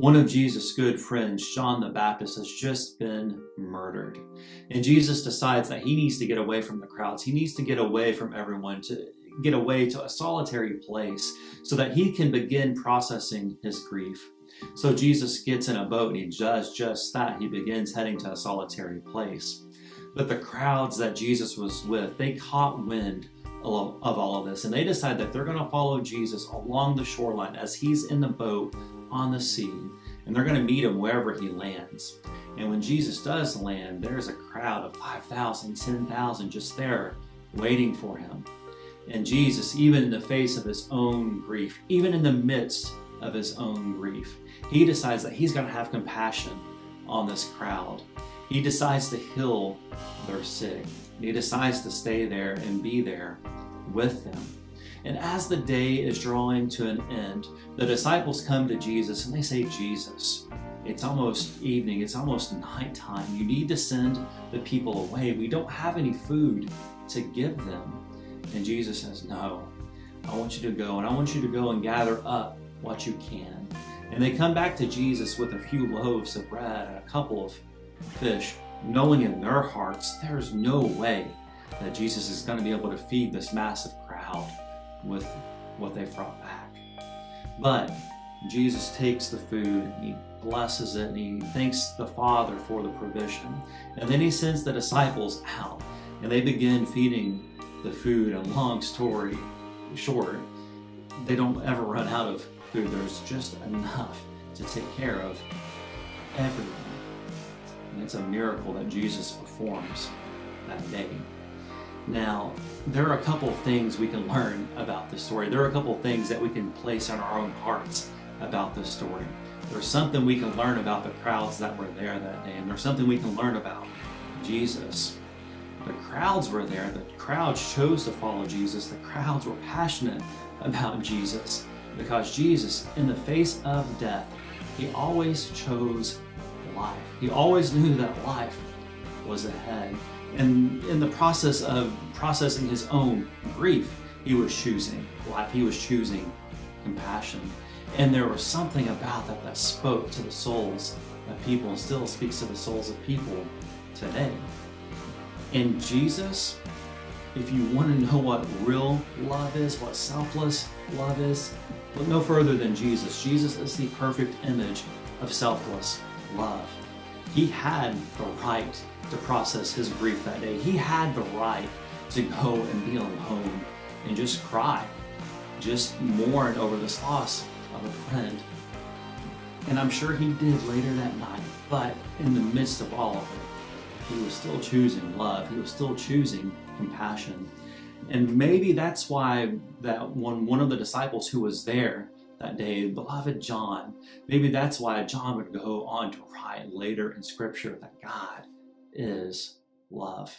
One of Jesus' good friends, John the Baptist, has just been murdered. And Jesus decides that he needs to get away from the crowds. He needs to get away from everyone, to get away to a solitary place so that he can begin processing his grief. So Jesus gets in a boat and he does just that. He begins heading to a solitary place. But the crowds that Jesus was with, they caught wind of all of this, and they decide that they're going to follow Jesus along the shoreline as he's in the boat on the sea, and they're going to meet him wherever he lands. And when Jesus does land, there's a crowd of 5,000, 10,000 just there waiting for him. And Jesus, even in the face of his own grief, even in the midst of his own grief, he decides that he's going to have compassion on this crowd. He decides to heal their sick. He decides to stay there and be there with them. And as the day is drawing to an end, the disciples come to Jesus and they say, Jesus, it's almost evening, it's almost nighttime. You need to send the people away. We don't have any food to give them. And Jesus says, no, I want you to go, and I want you to go and gather up what you can. And they come back to Jesus with a few loaves of bread and a couple of fish, knowing in their hearts there's no way that Jesus is going to be able to feed this massive crowd with what they brought back. But Jesus takes the food and he blesses it and he thanks the Father for the provision. And then he sends the disciples out and they begin feeding the food. And long story short, they don't ever run out of food. There's just enough to take care of everyone. And it's a miracle that Jesus performs that day. Now, there are a couple of things we can learn about this story. There are a couple of things that we can place on our own hearts about this story. There's something we can learn about the crowds that were there that day, and there's something we can learn about Jesus. The crowds were there. The crowds chose to follow Jesus. The crowds were passionate about Jesus because Jesus, in the face of death, he always chose life. He always knew that life was ahead. And in the process of processing his own grief, he was choosing life. He was choosing compassion. And there was something about that that spoke to the souls of people and still speaks to the souls of people today. And Jesus, if you want to know what real love is, what selfless love is, look no further than Jesus. Jesus is the perfect image of selfless love. He had the right to process his grief that day. He had the right to go and be alone and just cry, just mourn over this loss of a friend. And I'm sure he did later that night, but in the midst of all of it, he was still choosing love. He was still choosing compassion. And maybe that's why that one of the disciples who was there that day, beloved John, maybe that's why John would go on to write later in Scripture that God is love.